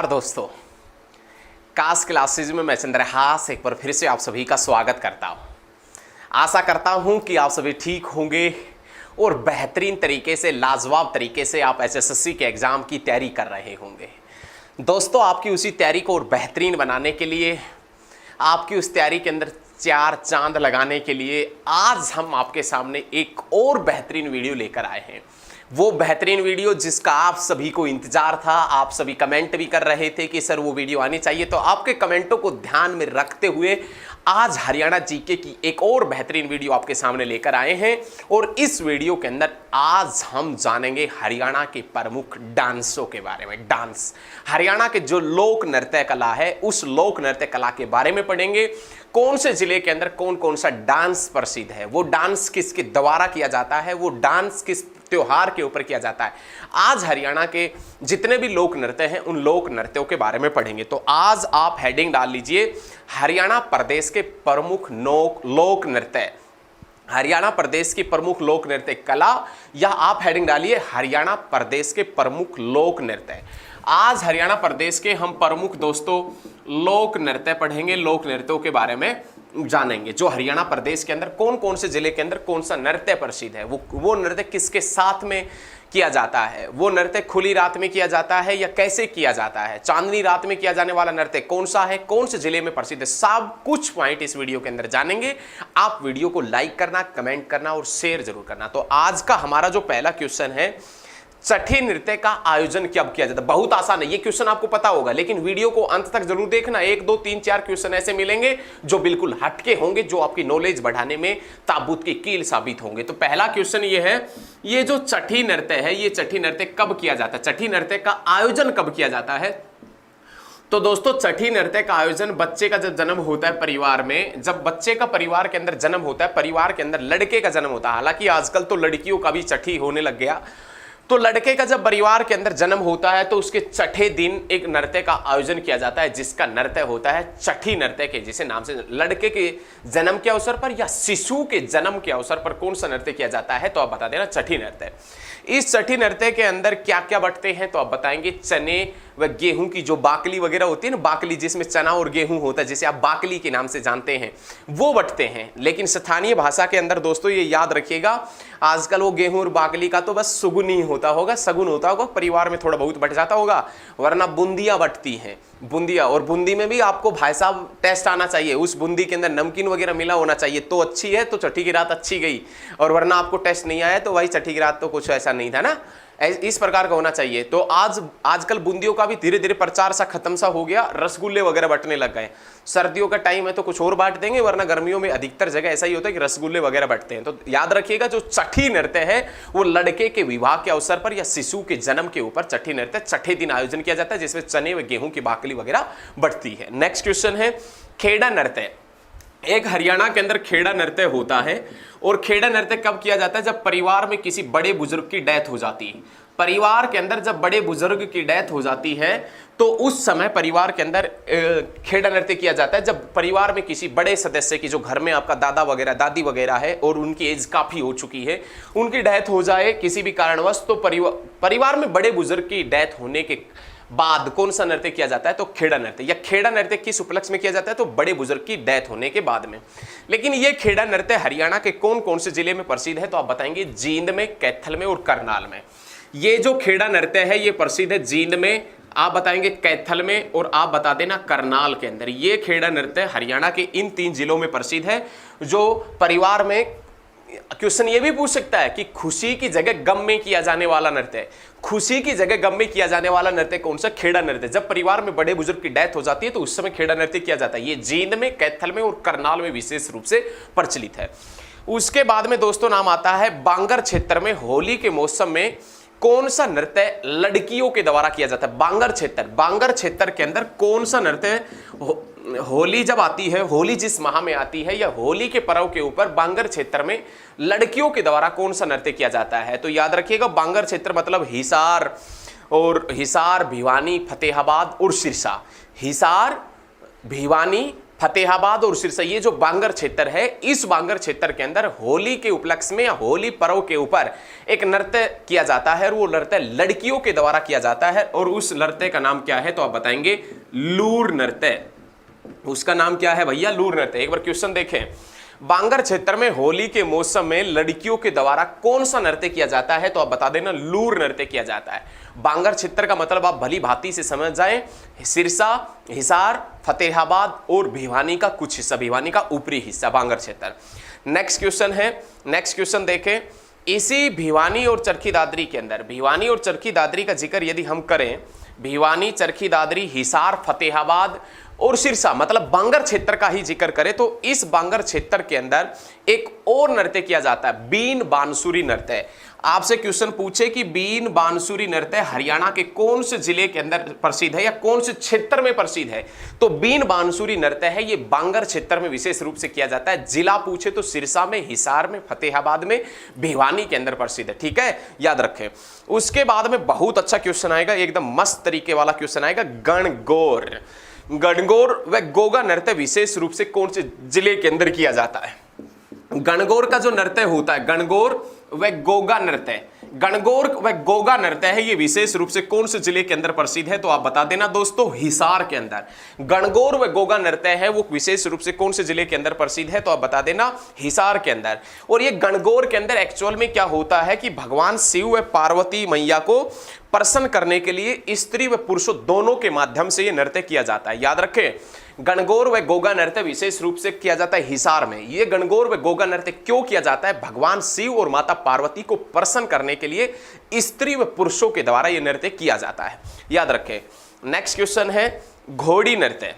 नमस्कार दोस्तों, कास क्लासेज में मैं चंद्रहास एक बार फिर से आप सभी का स्वागत करता हूं। आशा करता हूं कि आप सभी ठीक होंगे और बेहतरीन तरीके से, लाजवाब तरीके से आप एसएससी के एग्ज़ाम की तैयारी कर रहे होंगे। दोस्तों, आपकी उसी तैयारी को और बेहतरीन बनाने के लिए, आपकी उस तैयारी के अंदर चार चांद लगाने के लिए आज हम आपके सामने एक और बेहतरीन वीडियो लेकर आए हैं। वो बेहतरीन वीडियो जिसका आप सभी को इंतजार था, आप सभी कमेंट भी कर रहे थे कि सर वो वीडियो आनी चाहिए। तो आपके कमेंटों को ध्यान में रखते हुए आज हरियाणा जीके की एक और बेहतरीन वीडियो आपके सामने लेकर आए हैं। और इस वीडियो के अंदर आज हम जानेंगे हरियाणा के प्रमुख डांसों के बारे में। डांस, हरियाणा के जो लोक नृत्य कला है, उस लोक नृत्य कला के बारे में पढ़ेंगे। कौन से जिले के अंदर कौन कौन सा डांस प्रसिद्ध है, वो डांस किसके द्वारा किया जाता है, वो डांस किस त्योहार के ऊपर किया जाता है। आज हरियाणा के जितने भी लोक नृत्य हैं, उन लोक नृत्यों के बारे में पढ़ेंगे। तो आज आप हेडिंग डाल लीजिए, हरियाणा प्रदेश के प्रमुख लोक नृत्य, हरियाणा प्रदेश की प्रमुख लोक नृत्य कला, या आप हेडिंग डालिए हरियाणा प्रदेश के प्रमुख लोक नृत्य। आज हरियाणा प्रदेश के हम प्रमुख दोस्तों लोक नृत्य पढ़ेंगे, लोक नृत्यों के बारे में जानेंगे। जो हरियाणा प्रदेश के अंदर कौन कौन से जिले के अंदर कौन सा नृत्य प्रसिद्ध है, वो नृत्य किसके साथ में किया जाता है, वो नृत्य खुली रात में किया जाता है या कैसे किया जाता है, चांदनी रात में किया जाने वाला नृत्य कौन सा है, कौन से जिले में प्रसिद्ध है, सब कुछ पॉइंट इस वीडियो के अंदर जानेंगे। आप वीडियो को लाइक करना, कमेंट करना और शेयर जरूर करना। तो आज का हमारा जो पहला क्वेश्चन है, छठी नृत्य का आयोजन कब किया जाता है। बहुत आसान है, ये क्वेश्चन आपको पता होगा, लेकिन वीडियो को अंत तक जरूर देखना। 1 2 3 4 क्वेश्चन ऐसे मिलेंगे जो बिल्कुल हटके होंगे, जो आपकी नॉलेज बढ़ाने में ताबूत की कील साबित होंगे। तो पहला क्वेश्चन ये है, ये जो छठी नृत्य है, ये छठी नृत्य कब किया जाता है, छठी नृत्य का आयोजन कब किया जाता है। तो दोस्तों, छठी नृत्य का आयोजन बच्चे का जब जन्म होता है परिवार में, जब बच्चे का परिवार के अंदर जन्म होता है, परिवार के अंदर लड़के का जन्म होता है। हालांकि आजकल तो लड़कियों का भी छठी होने लग गया। तो लड़के का जब परिवार के अंदर जन्म होता है तो उसके छठे दिन एक नृत्य का आयोजन किया जाता है, जिसका नृत्य होता है छठी नृत्य के, जिसे नाम से लड़के के जन्म के अवसर पर या शिशु के जन्म के अवसर पर कौन सा नृत्य किया जाता है, तो आप बता देना छठी नृत्य। इस छठी नृत्य के अंदर क्या क्या बटते हैं, तो आप बताएंगे चने व गेहूं की जो बाकली वगैरह होती है ना, बाकली जिसमें चना और गेहूं होता है, जिसे आप बाकली के नाम से जानते हैं, वो बटते हैं। लेकिन स्थानीय भाषा के अंदर दोस्तों ये याद रखिएगा, आजकल वो गेहूं और बाकली का तो बस सुगुन ही होता होगा, सगुन होता होगा, परिवार में थोड़ा बहुत बट जाता होगा, वरना बूंदियां बटती हैं, बूंदिया। और बूंदी में भी आपको भाई साहब टेस्ट आना चाहिए, उस बूंदी के अंदर नमकीन वगैरह मिला होना चाहिए, तो अच्छी है, तो छठी की रात अच्छी गई। और वरना आपको टेस्ट नहीं आया तो भाई छठी की रात तो कुछ ऐसा नहीं था ना, इस प्रकार का होना चाहिए। तो आजकल बूंदियों का भी धीरे धीरे प्रचार सा खत्म सा हो गया, रसगुल्ले वगैरह बटने लग गए। सर्दियों का टाइम है तो कुछ और बांट देंगे, वरना गर्मियों में अधिकतर जगह ऐसा ही होता है कि रसगुल्ले वगैरह बटते हैं। तो याद रखिएगा, जो छठी नृत्य है वो लड़के के विवाह के अवसर पर या शिशु के जन्म के ऊपर छठी नृत्य छठे दिन आयोजन किया जाता है, जिसमें चने व गेहूं की बाकली वगैरह बटती है। नेक्स्ट क्वेश्चन है खेड़ा नृत्य। एक हरियाणा के अंदर खेड़ा नृत्य होता है, और खेड़ा नृत्य कब किया जाता है, जब परिवार में किसी बड़े बुजुर्ग की डेथ हो जाती है। परिवार के अंदर जब बड़े बुजुर्ग की डेथ हो जाती है तो उस समय परिवार के अंदर खेड़ा नृत्य किया जाता है। जब परिवार में किसी बड़े सदस्य की, जो घर में आपका दादा वगैरह दादी वगैरह है और उनकी एज काफी हो चुकी है, उनकी डेथ हो जाए किसी भी कारणवश, तो परिवार में बड़े बुजुर्ग की डेथ होने के बाद कौन सा नृत्य किया जाता है, तो खेड़ा नृत्य। या खेड़ा नृत्य किस उपलक्ष्य में किया जाता है, तो बड़े बुजुर्ग की डेथ होने के बाद में। लेकिन ये खेड़ा नृत्य हरियाणा के कौन कौन से जिले में प्रसिद्ध है, तो आप बताएंगे जींद में, कैथल में और करनाल में। ये जो खेड़ा नृत्य है ये प्रसिद्ध है जींद में, आप बताएंगे कैथल में, और आप बता देना करनाल के अंदर। ये खेड़ा नृत्य हरियाणा के इन 3 जिलों में प्रसिद्ध है। जो परिवार में, क्वेश्चन ये भी पूछ सकता है कि खुशी की जगह गम में किया जाने वाला नृत्य, खुशी की जगह गम में किया जाने वाला नृत्य कौन सा, खेड़ा नृत्य। जब परिवार में बड़े बुजुर्ग की डेथ हो जाती है तो उस समय खेड़ा नृत्य किया जाता है। ये जींद में, कैथल में और करनाल में विशेष रूप से प्रचलित है। उसके बाद में दोस्तों नाम आता है बांगर क्षेत्र में होली के मौसम में कौन सा नृत्य लड़कियों के द्वारा किया जाता है। बांगर क्षेत्र के अंदर कौन सा नृत्य, होली जब आती है, होली जिस माह में आती है या होली के पर्व के ऊपर बांगर क्षेत्र में लड़कियों के द्वारा कौन सा नृत्य किया जाता है, तो याद रखिएगा बांगर क्षेत्र मतलब हिसार, भिवानी, फतेहाबाद और सिरसा। हिसार, भिवानी, फतेहाबाद और सिरसा, ये जो बांगर क्षेत्र है, इस बांगर क्षेत्र के अंदर होली के उपलक्ष्य में या होली पर्व के ऊपर एक नृत्य किया जाता है और वो नृत्य लड़कियों के द्वारा किया जाता है और उस नृत्य का नाम क्या है तो आप बताएंगे लूर नृत्य। उसका नाम क्या है भैया? लूर नृत्य। एक बार क्वेश्चन देखें, बांगर क्षेत्र में होली के मौसम में लड़कियों के द्वारा कौन सा नृत्य किया जाता है तो आप बता देना लूर नृत्य किया जाता है। बांगर क्षेत्र का मतलब आप भली भांति से समझ जाएं, सिरसा, हिसार, फतेहाबाद और भिवानी का कुछ हिस्सा, भिवानी का ऊपरी हिस्सा बांगर क्षेत्र। नेक्स्ट क्वेश्चन है, नेक्स्ट क्वेश्चन देखें, इसी भिवानी और चरखी दादरी के अंदर, भिवानी और चरखी दादरी का जिक्र यदि हम करें, भिवानी, चरखी दादरी, हिसार, फतेहाबाद और सिरसा मतलब बांगर क्षेत्र का ही जिक्र करें तो इस बांगर क्षेत्र के अंदर एक और नृत्य किया जाता है, बीन बांसुरी नृत्य। आपसे क्वेश्चन पूछे कि बीन बांसुरी नृत्य हरियाणा के कौन से जिले के अंदर प्रसिद्ध है या कौन से क्षेत्र में प्रसिद्ध है, तो बीन बांसुरी नृत्य है ये बांगर क्षेत्र में विशेष रूप से किया जाता है। जिला पूछे तो सिरसा में, हिसार में, फतेहाबाद में, भिवानी के अंदर प्रसिद्ध है। ठीक है, याद रखें। उसके बाद में बहुत अच्छा क्वेश्चन आएगा, एकदम मस्त तरीके वाला क्वेश्चन आएगा, गणगौर। गणगौर व गोगा नृत्य विशेष रूप से कौन से जिले के अंदर किया जाता है? गणगौर का जो नृत्य होता है, गणगौर व गोगा नृत्य, गणगौर व गोगा नृत्य है ये विशेष रूप से कौन से जिले के अंदर प्रसिद्ध है तो आप बता देना दोस्तों हिसार के अंदर। गणगौर व गोगा नृत्य है वो विशेष रूप से कौन से जिले के अंदर प्रसिद्ध है तो आप बता देना हिसार के अंदर। और ये गणगौर के अंदर एक्चुअल में क्या होता है कि भगवान शिव व पार्वती मैया को प्रसन्न करने के लिए स्त्री व पुरुषों दोनों के माध्यम से यह नृत्य किया जाता है। याद रखें, गणगौर व गोगा नृत्य विशेष रूप से किया जाता है हिसार में। यह गणगौर व गोगा नृत्य क्यों किया जाता है? भगवान शिव और माता पार्वती को प्रसन्न करने के लिए स्त्री व पुरुषों के द्वारा यह नृत्य किया जाता है। याद रखें। नेक्स्ट क्वेश्चन है घोड़ी नृत्य।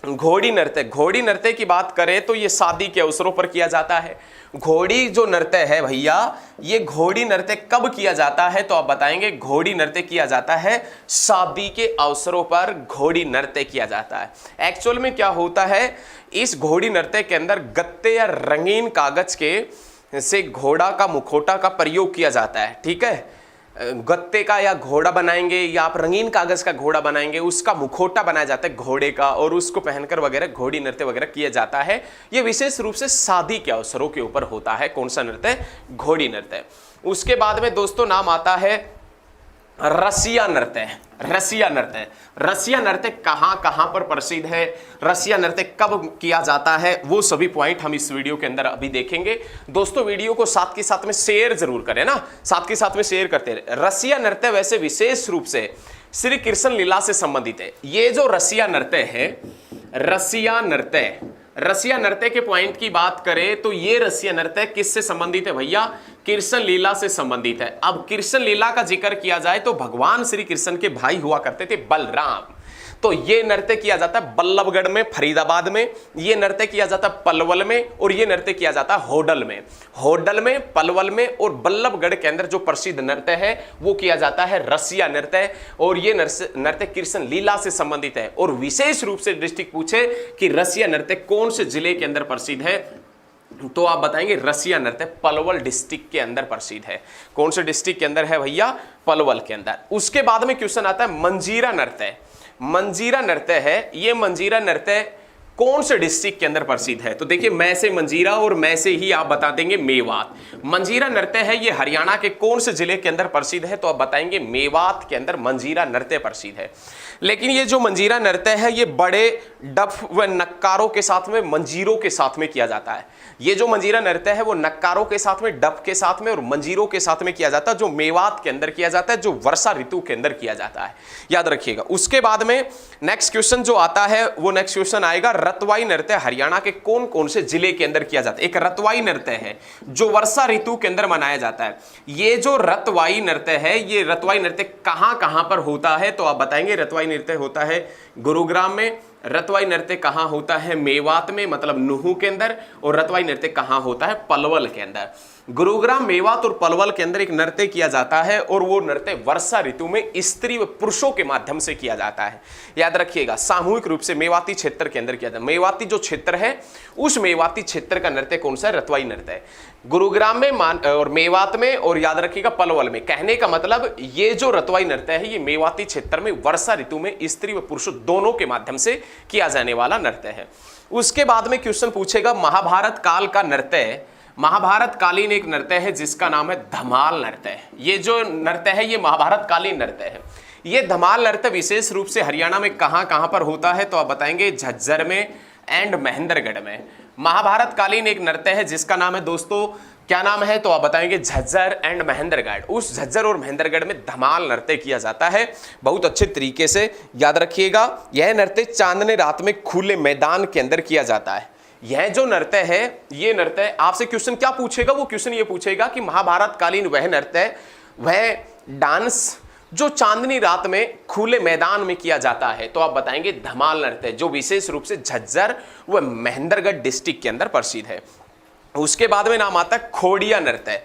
घोड़ी नृत्य, घोड़ी नृत्य की बात करें तो ये शादी के अवसरों पर किया जाता है। घोड़ी जो नृत्य है भैया, ये घोड़ी नृत्य कब किया जाता है तो आप बताएंगे घोड़ी नृत्य किया जाता है शादी के अवसरों पर घोड़ी नृत्य किया जाता है। एक्चुअल में क्या होता है, इस घोड़ी नृत्य के अंदर गत्ते या रंगीन कागज के से घोड़ा का मुखौटा का प्रयोग किया जाता है। ठीक है, गत्ते का या घोड़ा बनाएंगे या आप रंगीन कागज का घोड़ा बनाएंगे, उसका मुखौटा बनाया जाता है घोड़े का और उसको पहनकर वगैरह घोड़ी नृत्य वगैरह किया जाता है। यह विशेष रूप से शादी के अवसरों के ऊपर होता है। कौन सा नृत्य? घोड़ी नृत्य। उसके बाद में दोस्तों नाम आता है रसिया नृत्य। रसिया नृत्य, रसिया नृत्य कहां कहां पर प्रसिद्ध है, रसिया नृत्य कब किया जाता है, वो सभी पॉइंट हम इस वीडियो के अंदर अभी देखेंगे। दोस्तों वीडियो को साथ के साथ में शेयर जरूर करें ना, साथ के साथ में शेयर करते रहे। रसिया नृत्य वैसे विशेष रूप से श्री कृष्ण लीला से संबंधित है। ये जो रसिया नृत्य है, रसिया नृत्य, रसिया नृत्य के पॉइंट की बात करें तो ये रसिया नृत्य किससे संबंधित है भैया? कृष्ण लीला से संबंधित है। अब कृष्ण लीला का जिक्र किया जाए तो भगवान श्री कृष्ण के भाई हुआ करते थे बलराम, तो ये नृत्य किया जाता है बल्लभगढ़ में, फरीदाबाद में, ये नृत्य किया जाता है पलवल में और ये नृत्य किया जाता है होडल में। होडल में, पलवल में और बल्लभगढ़ के अंदर जो प्रसिद्ध नृत्य है वो किया जाता है रसिया नृत्य और ये नृत्य कृष्ण लीला से संबंधित है। और विशेष रूप से डिस्ट्रिक्ट पूछे कि रसिया नृत्य कौन से जिले के अंदर प्रसिद्ध है तो आप बताएंगे रसिया नृत्य पलवल डिस्ट्रिक्ट के अंदर प्रसिद्ध है। कौन से डिस्ट्रिक्ट के अंदर है भैया? पलवल के अंदर। उसके बाद में क्वेश्चन आता है मंजीरा नृत्य। मंजीरा नृत्य है, ये मंजीरा नृत्य कौन से डिस्ट्रिक्ट के अंदर प्रसिद्ध है? तो देखिए मैं से मंजीरा और मैं से ही आप बता देंगे मेवात। मंजीरा नृत्य है ये हरियाणा के कौन से जिले के अंदर प्रसिद्ध है तो आप बताएंगे मेवात के अंदर मंजीरा नृत्य प्रसिद्ध है। लेकिन ये जो मंजीरा नृत्य है ये बड़े डफ व नक्कारों के साथ में, मंजीरों के साथ में किया जाता है। ये जो मंजीरा नृत्य है वो नक्कारों के साथ में, डफ के साथ में और मंजीरों के साथ में किया जाता है, जो मेवात के अंदर किया जाता है, जो वर्षा ऋतु के अंदर किया जाता है। याद रखिएगा। उसके बाद में नेक्स्ट क्वेश्चन जो आता है वो नेक्स्ट क्वेश्चन आएगा रतवाई नृत्य हरियाणा के कौन कौन से जिले के अंदर किया जाता है? एक रतवाई नृत्य है जो वर्षा ऋतु के अंदर मनाया जाता है। ये जो रतवाई नृत्य है, ये रतवाई नृत्य कहां कहां पर होता है तो आप बताएंगे रतवाई नृत्य होता है गुरुग्राम में, रतवाई नृत्य कहां होता है? मेवात में, मतलब नुहू के अंदर, और रतवाई नृत्य कहां होता है? पलवल के अंदर। गुरुग्राम, मेवात और पलवल के अंदर एक नृत्य किया जाता है और वो नृत्य वर्षा ऋतु में स्त्री व पुरुषों के माध्यम से किया जाता है। याद रखिएगा, सामूहिक रूप से मेवाती क्षेत्र के अंदर किया जाता है। मेवाती जो क्षेत्र है उस मेवाती क्षेत्र का नृत्य कौन सा है? रतवाई नृत्य है। गुरुग्राम में और मेवात में और याद रखिएगा पलवल में। कहने का मतलब ये जो रतवाई नृत्य है ये मेवाती क्षेत्र में वर्षा ऋतु में स्त्री व पुरुषों दोनों के माध्यम से किया जाने वाला नृत्य है। उसके बाद में क्वेश्चन पूछेगा महाभारत काल का नृत्य, महाभारत कालीन एक नृत्य है जिसका नाम है धमाल नृत्य। ये जो नृत्य है ये महाभारत कालीन नृत्य है। ये धमाल नृत्य विशेष रूप से हरियाणा में कहां कहां पर होता है तो आप बताएंगे झज्जर में एंड महेंद्रगढ़ में। महाभारत कालीन एक नृत्य है जिसका नाम है दोस्तों, क्या नाम है तो आप बताएंगे झज्जर एंड महेंद्रगढ़। उस झज्जर और महेंद्रगढ़ में धमाल नृत्य किया जाता है। बहुत अच्छे तरीके से याद रखिएगा, यह नृत्य चांदनी रात में खुले मैदान के अंदर किया जाता है। यह जो नृत्य है, ये नृत्य आपसे क्वेश्चन क्या पूछेगा, वो क्वेश्चन ये पूछेगा कि महाभारत कालीन वह नृत्य, वह डांस जो चांदनी रात में खुले मैदान में किया जाता है तो आप बताएंगे धमाल नृत्य, जो विशेष रूप से झज्जर व महेंद्रगढ़ डिस्ट्रिक्ट के अंदर प्रसिद्ध है। उसके बाद में नाम आता है खोड़िया नृत्य।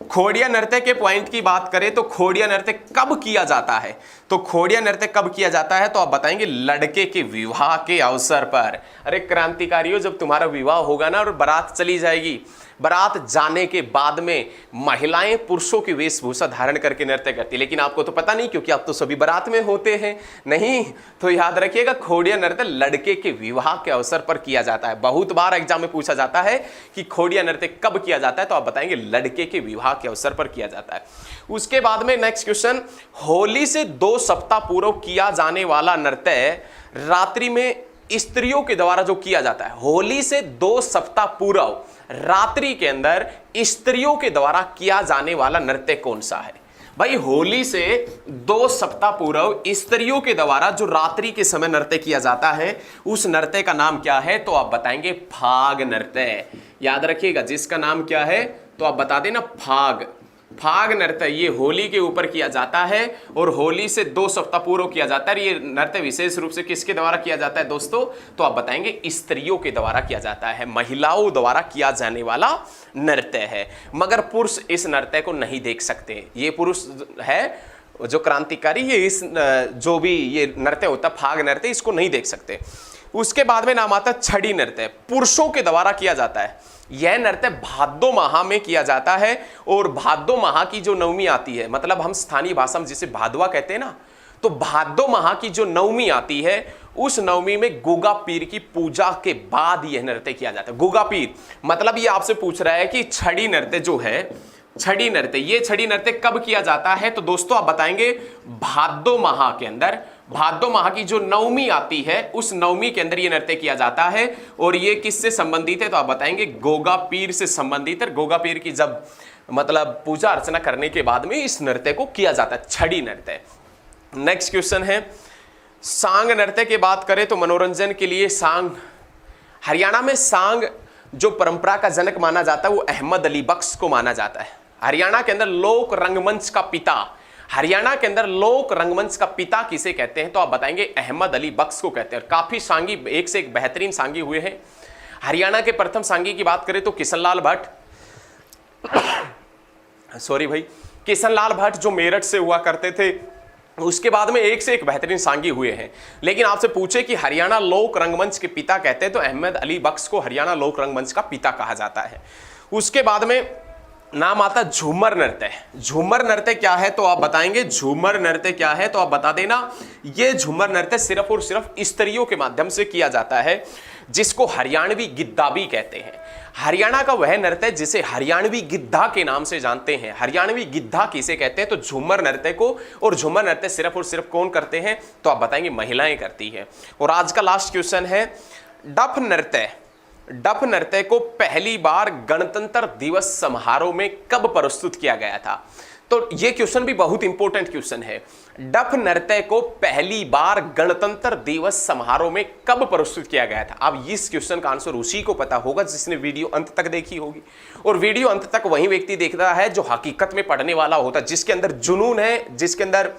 खोड़िया नृत्य के पॉइंट की बात करें तो खोड़िया नृत्य कब किया जाता है, तो खोड़िया नृत्य कब किया जाता है तो आप बताएंगे लड़के के विवाह के अवसर पर। अरे क्रांतिकारियों, जब तुम्हारा विवाह होगा ना और बारात चली जाएगी, बारात जाने के बाद में महिलाएं पुरुषों की वेशभूषा धारण करके नृत्य करती, लेकिन आपको तो पता नहीं क्योंकि आप तो सभी बारात में होते हैं नहीं। तो याद रखिएगा खोड़िया नृत्य लड़के के विवाह के अवसर पर किया जाता है। बहुत बार एग्जाम में पूछा जाता है कि खोड़िया नृत्य कब किया जाता है तो आप बताएंगे लड़के के विवाह के अवसर पर किया जाता है। उसके बाद में नेक्स्ट क्वेश्चन, होली से 2 सप्ताह पूर्व किया जाने वाला नृत्य रात्रि में स्त्रियों के द्वारा जो किया जाता है, होली से 2 सप्ताह पूर्व रात्रि के अंदर स्त्रियों के द्वारा किया जाने वाला नृत्य कौन सा है। भाई होली से 2 सप्ताह पूर्व स्त्रियों के द्वारा जो रात्रि के समय नृत्य किया जाता है उस नृत्य का नाम क्या है तो आप बताएंगे फाग नृत्य। याद रखिएगा, जिसका नाम क्या है तो आप बता देना फाग। फाग नृत्य ये होली के ऊपर किया जाता है और होली से 2 सप्ताह पूर्व किया जाता है। ये नृत्य विशेष रूप से किसके द्वारा किया जाता है दोस्तों तो आप बताएंगे स्त्रियों के द्वारा किया जाता है, महिलाओं द्वारा किया जाने वाला नृत्य है। मगर पुरुष इस नृत्य को नहीं देख सकते। ये पुरुष है जो क्रांतिकारी, ये इस जो भी ये नृत्य होता है फाग नृत्य, इसको नहीं देख सकते। उसके बाद में नाम आता है छड़ी नृत्य, पुरुषों के द्वारा किया जाता है। यह नृत्य भादो माह में किया जाता है और भादो माह की जो नवमी आती है, मतलब हम स्थानीय भाषा में जिसे भादवा कहते हैं ना, तो भादो माह की जो नवमी आती है उस नवमी में गोगा पीर की पूजा के बाद यह नृत्य किया जाता है। गोगा पीर मतलब ये आपसे पूछ रहा है कि छड़ी नृत्य जो है, छड़ी नृत्य, ये छड़ी नृत्य कब किया जाता है तो दोस्तों आप बताएंगे भादो माह के अंदर। भादो माह की जो नवमी आती है उस नवमी के अंदर ये नृत्य किया जाता है और ये किससे संबंधित है तो आप बताएंगे गोगा पीर से संबंधित है। गोगा पीर की जब मतलब पूजा अर्चना करने के बाद में इस नृत्य को किया जाता है, छड़ी नृत्य। नेक्स्ट क्वेश्चन है सांग नृत्य की बात करें तो मनोरंजन के लिए सांग, हरियाणा में सांग जो परंपरा का जनक माना जाता है वो अहमद अली बख्श को माना जाता है। हरियाणा के अंदर लोक रंगमंच का पिता, हरियाणा के अंदर लोक रंगमंच का पिता किसे कहते हैं तो आप बताएंगे अहमद अली बख्श को कहते हैं। और काफी सांगी, एक से एक बेहतरीन सांगी हुए हैं। हरियाणा के प्रथम सांगी की बात करें तो किशनलाल भट्ट, सॉरी भाई, किशनलाल भट्ट जो मेरठ से हुआ करते थे। उसके बाद में एक से एक बेहतरीन सांगी हुए हैं। लेकिन आपसे पूछे कि हरियाणा लोक रंगमंच के पिता कहते हैं तो अहमद अली बख्श को हरियाणा लोक रंगमंच का पिता कहा जाता है। उसके बाद में नाम आता झूमर नृत्य। झूमर नृत्य क्या है तो आप बताएंगे झूमर नृत्य क्या है तो आप बता देना। ये झूमर नृत्य सिर्फ और सिर्फ स्त्रियों के माध्यम से किया जाता है जिसको हरियाणवी गिद्धा भी कहते हैं। हरियाणा का वह नृत्य जिसे हरियाणवी गिद्धा के नाम से जानते हैं। हरियाणवी गिद्धा किसे कहते हैं तो झूमर नृत्य को। और झूमर नृत्य सिर्फ और सिर्फ कौन करते हैं तो आप बताएंगे महिलाएं करती हैं। और आज का लास्ट क्वेश्चन है डफ नृत्य। डफ नृत्य को पहली बार गणतंत्र दिवस समारोह में कब प्रस्तुत किया गया था तो ये क्वेश्चन भी बहुत इंपॉर्टेंट क्वेश्चन है। डफ नृत्य को पहली बार गणतंत्र दिवस समारोह में कब प्रस्तुत किया गया था। अब इस क्वेश्चन का आंसर उसी को पता होगा जिसने वीडियो अंत तक देखी होगी। और वीडियो अंत तक वही व्यक्ति देखता है जो हकीकत में पढ़ने वाला होता है, जिसके अंदर जुनून है, जिसके अंदर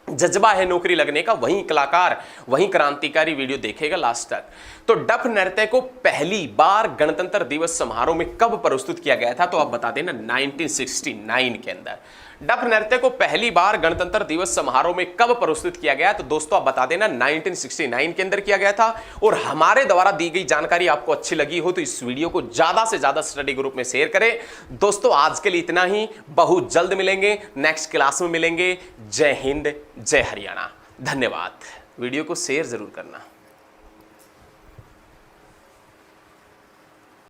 जज्बा है नौकरी लगने का, वही कलाकार, वही क्रांतिकारी वीडियो देखेगा लास्ट तक। तो डफ नृत्य को पहली बार गणतंत्र दिवस समारोह में कब प्रस्तुत किया गया था तो आप बता देना 1969 के अंदर। डफ नृत्य को पहली बार गणतंत्र दिवस समारोह में कब प्रस्तुत किया गया तो दोस्तों आप बता देना 1969 के अंदर किया गया था। और हमारे द्वारा दी गई जानकारी आपको अच्छी लगी हो तो इस वीडियो को ज्यादा से ज्यादा स्टडी ग्रुप में शेयर करें। दोस्तों आज के लिए इतना ही, बहुत जल्द मिलेंगे, नेक्स्ट क्लास में मिलेंगे। जय हिंद, जय हरियाणा, धन्यवाद। वीडियो को शेयर जरूर करना।